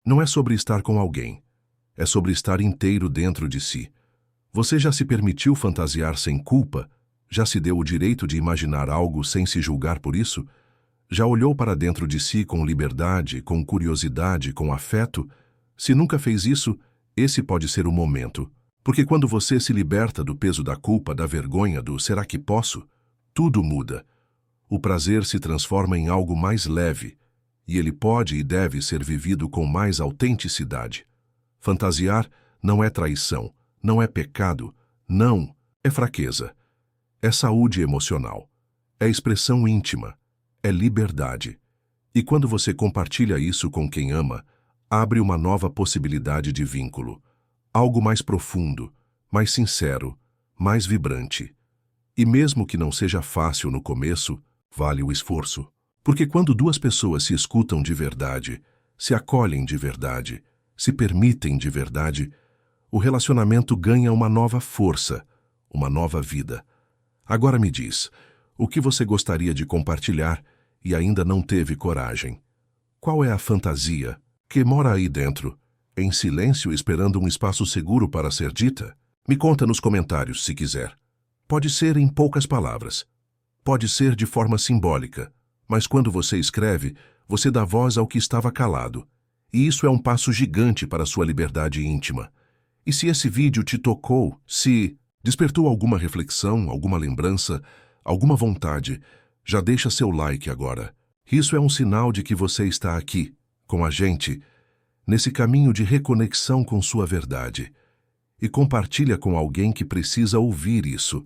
Não é sobre estar com alguém. É sobre estar inteiro dentro de si. Você já se permitiu fantasiar sem culpa? Já se deu o direito de imaginar algo sem se julgar por isso? Já olhou para dentro de si com liberdade, com curiosidade, com afeto? Se nunca fez isso, esse pode ser o momento. Porque quando você se liberta do peso da culpa, da vergonha, do será que posso? Tudo muda. O prazer se transforma em algo mais leve, e ele pode e deve ser vivido com mais autenticidade. Fantasiar não é traição, não é pecado, não, é fraqueza. É saúde emocional, é expressão íntima, é liberdade. E quando você compartilha isso com quem ama, abre uma nova possibilidade de vínculo, algo mais profundo, mais sincero, mais vibrante. E mesmo que não seja fácil no começo, vale o esforço. Porque quando duas pessoas se escutam de verdade, se acolhem de verdade, se permitem de verdade, o relacionamento ganha uma nova força, uma nova vida. Agora me diz, o que você gostaria de compartilhar e ainda não teve coragem? Qual é a fantasia que mora aí dentro, em silêncio esperando um espaço seguro para ser dita? Me conta nos comentários se quiser. Pode ser em poucas palavras. Pode ser de forma simbólica, mas quando você escreve, você dá voz ao que estava calado. E isso é um passo gigante para a sua liberdade íntima. E se esse vídeo te tocou, se despertou alguma reflexão, alguma lembrança, alguma vontade, já deixa seu like agora. Isso é um sinal de que você está aqui, com a gente, nesse caminho de reconexão com sua verdade. E compartilha com alguém que precisa ouvir isso,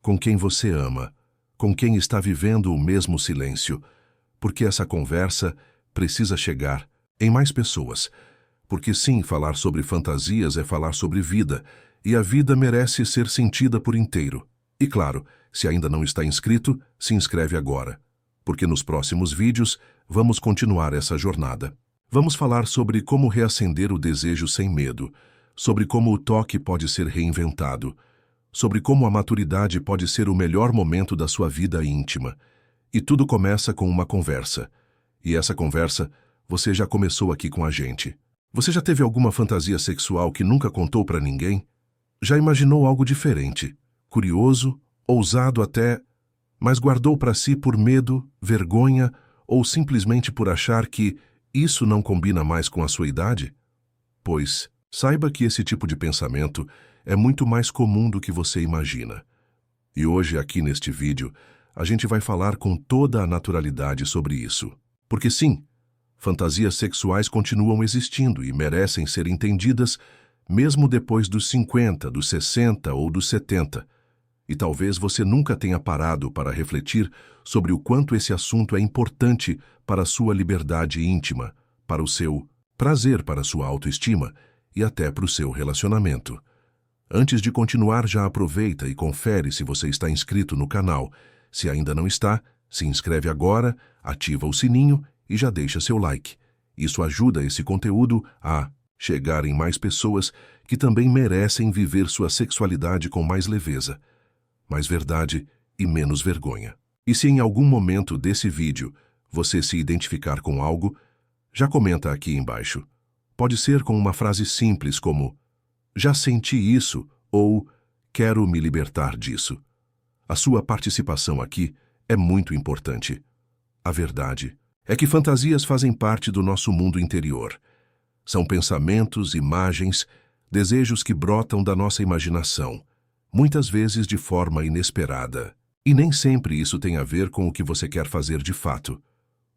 com quem você ama, com quem está vivendo o mesmo silêncio, porque essa conversa precisa chegar em mais pessoas. Porque sim, falar sobre fantasias é falar sobre vida, e a vida merece ser sentida por inteiro. E claro, se ainda não está inscrito, se inscreve agora, porque nos próximos vídeos vamos continuar essa jornada. Vamos falar sobre como reacender o desejo sem medo, sobre como o toque pode ser reinventado, sobre como a maturidade pode ser o melhor momento da sua vida íntima. E tudo começa com uma conversa. E essa conversa você já começou aqui com a gente. Você já teve alguma fantasia sexual que nunca contou para ninguém? Já imaginou algo diferente, curioso, ousado até, mas guardou para si por medo, vergonha ou simplesmente por achar que isso não combina mais com a sua idade? Pois, saiba que esse tipo de pensamento é muito mais comum do que você imagina. E hoje, aqui neste vídeo, a gente vai falar com toda a naturalidade sobre isso. Porque sim, fantasias sexuais continuam existindo e merecem ser entendidas mesmo depois dos 50, dos 60 ou dos 70. E talvez você nunca tenha parado para refletir sobre o quanto esse assunto é importante para a sua liberdade íntima, para o seu prazer, para a sua autoestima e até para o seu relacionamento. Antes de continuar, já aproveita e confere se você está inscrito no canal. Se ainda não está, se inscreve agora, ativa o sininho e já deixa seu like. Isso ajuda esse conteúdo a chegar em mais pessoas que também merecem viver sua sexualidade com mais leveza, mais verdade e menos vergonha. E se em algum momento desse vídeo você se identificar com algo, já comenta aqui embaixo. Pode ser com uma frase simples como "Já senti isso" ou "Quero me libertar disso". A sua participação aqui é muito importante. A verdade é que fantasias fazem parte do nosso mundo interior. São pensamentos, imagens, desejos que brotam da nossa imaginação, muitas vezes de forma inesperada. E nem sempre isso tem a ver com o que você quer fazer de fato.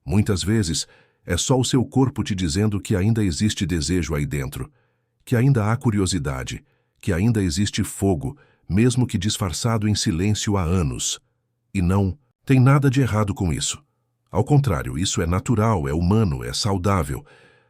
Muitas vezes é só o seu corpo te dizendo que ainda existe desejo aí dentro, que ainda há curiosidade, que ainda existe fogo, mesmo que disfarçado em silêncio há anos. E não tem nada de errado com isso. Ao contrário, isso é natural, é humano, é saudável.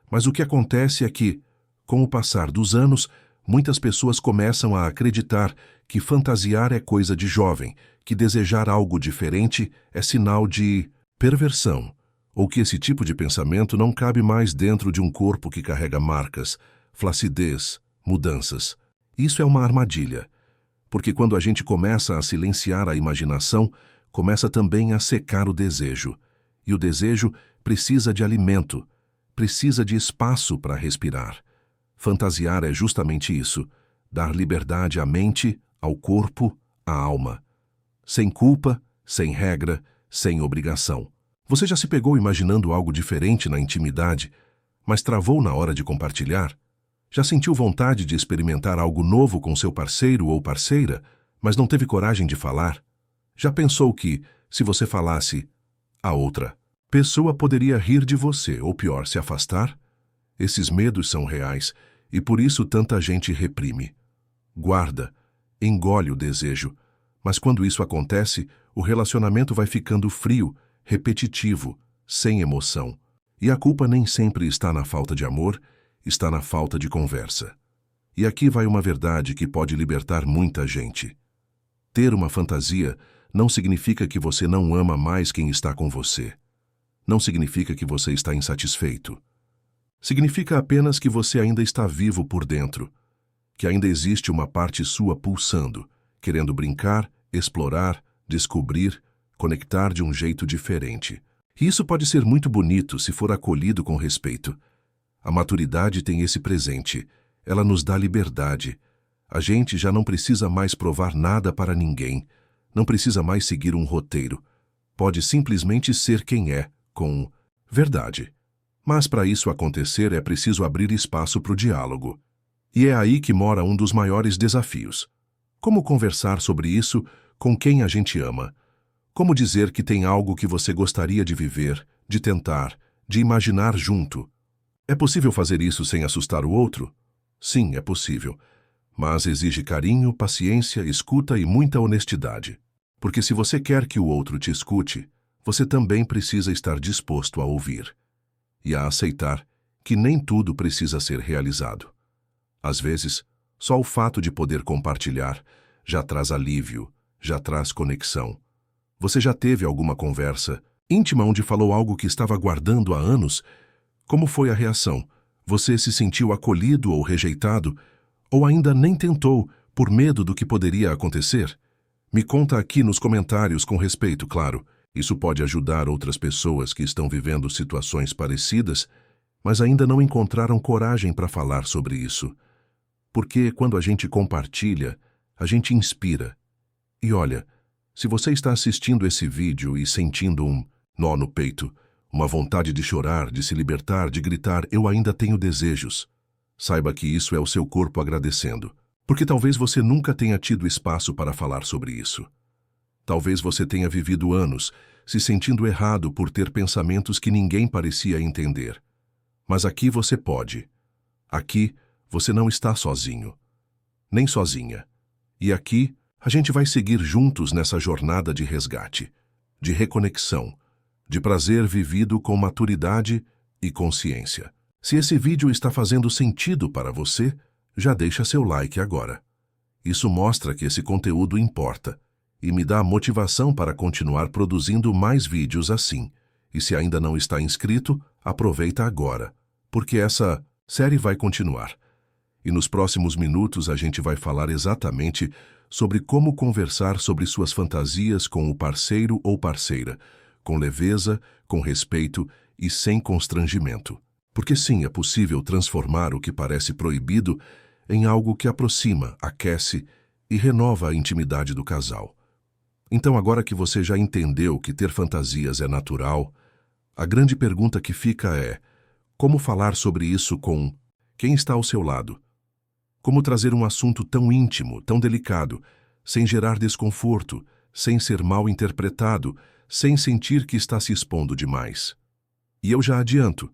Mas o que acontece é que, com o passar dos anos, muitas pessoas começam a acreditar que fantasiar é coisa de jovem, que desejar algo diferente é sinal de perversão, ou que esse tipo de pensamento não cabe mais dentro de um corpo que carrega marcas, flacidez, mudanças. Isso é uma armadilha, porque quando a gente começa a silenciar a imaginação, começa também a secar o desejo. E o desejo precisa de alimento, precisa de espaço para respirar. Fantasiar é justamente isso, dar liberdade à mente, ao corpo, à alma. Sem culpa, sem regra, sem obrigação. Você já se pegou imaginando algo diferente na intimidade, mas travou na hora de compartilhar? Já sentiu vontade de experimentar algo novo com seu parceiro ou parceira, mas não teve coragem de falar? Já pensou que, se você falasse, a outra pessoa poderia rir de você ou, pior, se afastar? Esses medos são reais e por isso tanta gente reprime. Guarda, engole o desejo, mas quando isso acontece, o relacionamento vai ficando frio, repetitivo, sem emoção. E a culpa nem sempre está na falta de amor, está na falta de conversa. E aqui vai uma verdade que pode libertar muita gente. Ter uma fantasia não significa que você não ama mais quem está com você. Não significa que você está insatisfeito. Significa apenas que você ainda está vivo por dentro, que ainda existe uma parte sua pulsando, querendo brincar, explorar, descobrir, conectar de um jeito diferente. E isso pode ser muito bonito se for acolhido com respeito. A maturidade tem esse presente. Ela nos dá liberdade. A gente já não precisa mais provar nada para ninguém. Não precisa mais seguir um roteiro. Pode simplesmente ser quem é, com verdade. Mas para isso acontecer é preciso abrir espaço para o diálogo. E é aí que mora um dos maiores desafios. Como conversar sobre isso com quem a gente ama? Como dizer que tem algo que você gostaria de viver, de tentar, de imaginar junto? É possível fazer isso sem assustar o outro? Sim, é possível. Mas exige carinho, paciência, escuta e muita honestidade. Porque se você quer que o outro te escute, você também precisa estar disposto a ouvir. E a aceitar que nem tudo precisa ser realizado. Às vezes, só o fato de poder compartilhar já traz alívio, já traz conexão. Você já teve alguma conversa íntima onde falou algo que estava guardando há anos? Como foi a reação? Você se sentiu acolhido ou rejeitado? Ou ainda nem tentou, por medo do que poderia acontecer? Me conta aqui nos comentários com respeito, claro. Isso pode ajudar outras pessoas que estão vivendo situações parecidas, mas ainda não encontraram coragem para falar sobre isso. Porque quando a gente compartilha, a gente inspira. E olha, se você está assistindo esse vídeo e sentindo um nó no peito, uma vontade de chorar, de se libertar, de gritar, eu ainda tenho desejos, saiba que isso é o seu corpo agradecendo. Porque talvez você nunca tenha tido espaço para falar sobre isso. Talvez você tenha vivido anos se sentindo errado por ter pensamentos que ninguém parecia entender. Mas aqui você pode. Aqui você não está sozinho. Nem sozinha. E aqui a gente vai seguir juntos nessa jornada de resgate, de reconexão, de prazer vivido com maturidade e consciência. Se esse vídeo está fazendo sentido para você, já deixa seu like agora. Isso mostra que esse conteúdo importa e me dá motivação para continuar produzindo mais vídeos assim. E se ainda não está inscrito, aproveita agora, porque essa série vai continuar. E nos próximos minutos a gente vai falar exatamente sobre como conversar sobre suas fantasias com o parceiro ou parceira, com leveza, com respeito e sem constrangimento. Porque sim, é possível transformar o que parece proibido em algo que aproxima, aquece e renova a intimidade do casal. Então, agora que você já entendeu que ter fantasias é natural, a grande pergunta que fica é: como falar sobre isso com quem está ao seu lado? Como trazer um assunto tão íntimo, tão delicado, sem gerar desconforto, sem ser mal interpretado, sem sentir que está se expondo demais? E eu já adianto,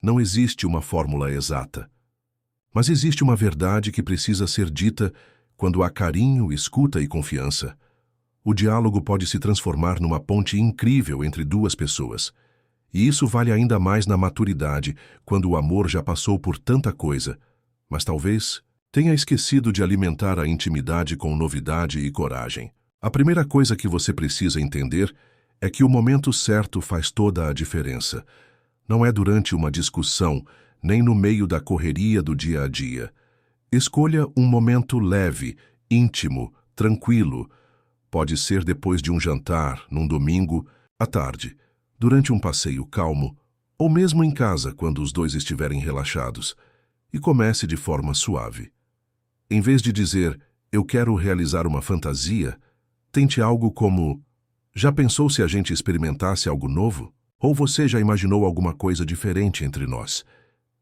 não existe uma fórmula exata. Mas existe uma verdade que precisa ser dita quando há carinho, escuta e confiança. O diálogo pode se transformar numa ponte incrível entre duas pessoas. E isso vale ainda mais na maturidade, quando o amor já passou por tanta coisa, mas talvez tenha esquecido de alimentar a intimidade com novidade e coragem. A primeira coisa que você precisa entender é que o momento certo faz toda a diferença. Não é durante uma discussão, nem no meio da correria do dia a dia. Escolha um momento leve, íntimo, tranquilo. Pode ser depois de um jantar, num domingo, à tarde, durante um passeio calmo Ou mesmo em casa, quando os dois estiverem relaxados, e comece de forma suave. Em vez de dizer, eu quero realizar uma fantasia, tente algo como, já pensou se a gente experimentasse algo novo? Ou você já imaginou alguma coisa diferente entre nós?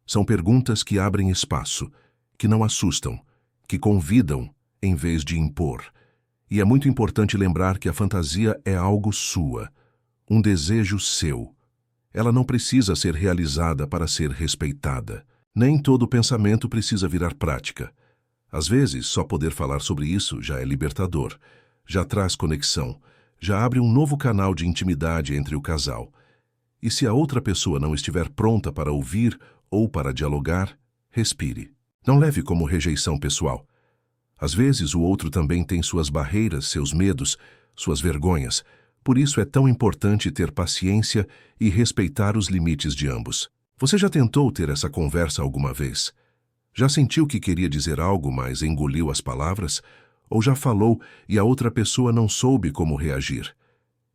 São perguntas que abrem espaço, que não assustam, que convidam em vez de impor. E é muito importante lembrar que a fantasia é algo sua, um desejo seu. Ela não precisa ser realizada para ser respeitada. Nem todo pensamento precisa virar prática. Às vezes, só poder falar sobre isso já é libertador, já traz conexão, já abre um novo canal de intimidade entre o casal. E se a outra pessoa não estiver pronta para ouvir ou para dialogar, respire. Não leve como rejeição pessoal. Às vezes, o outro também tem suas barreiras, seus medos, suas vergonhas. Por isso é tão importante ter paciência e respeitar os limites de ambos. Você já tentou ter essa conversa alguma vez? Já sentiu que queria dizer algo, mas engoliu as palavras? Ou já falou e a outra pessoa não soube como reagir?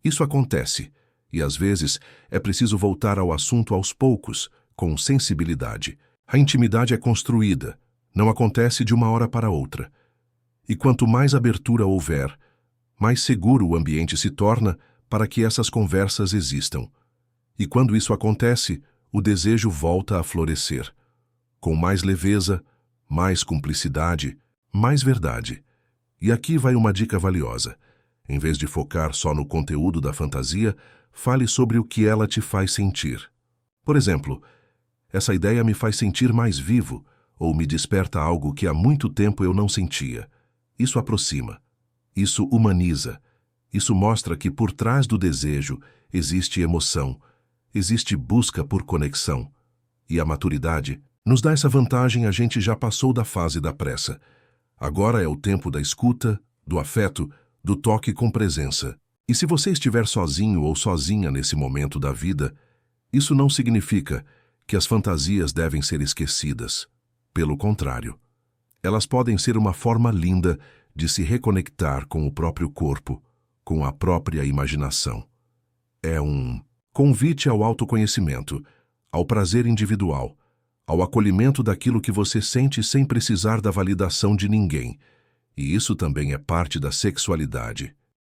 Isso acontece, e às vezes é preciso voltar ao assunto aos poucos, com sensibilidade. A intimidade é construída, não acontece de uma hora para outra. E quanto mais abertura houver, mais seguro o ambiente se torna para que essas conversas existam. E quando isso acontece, o desejo volta a florescer. Com mais leveza, mais cumplicidade, mais verdade. E aqui vai uma dica valiosa. Em vez de focar só no conteúdo da fantasia, fale sobre o que ela te faz sentir. Por exemplo, essa ideia me faz sentir mais vivo, ou me desperta algo que há muito tempo eu não sentia. Isso aproxima. Isso humaniza. Isso mostra que por trás do desejo existe emoção, existe busca por conexão. E a maturidade nos dá essa vantagem. A gente já passou da fase da pressa. Agora é o tempo da escuta, do afeto, do toque com presença. E se você estiver sozinho ou sozinha nesse momento da vida, isso não significa que as fantasias devem ser esquecidas. Pelo contrário, elas podem ser uma forma linda de se reconectar com o próprio corpo, com a própria imaginação. É um convite ao autoconhecimento, ao prazer individual, ao acolhimento daquilo que você sente sem precisar da validação de ninguém. E isso também é parte da sexualidade.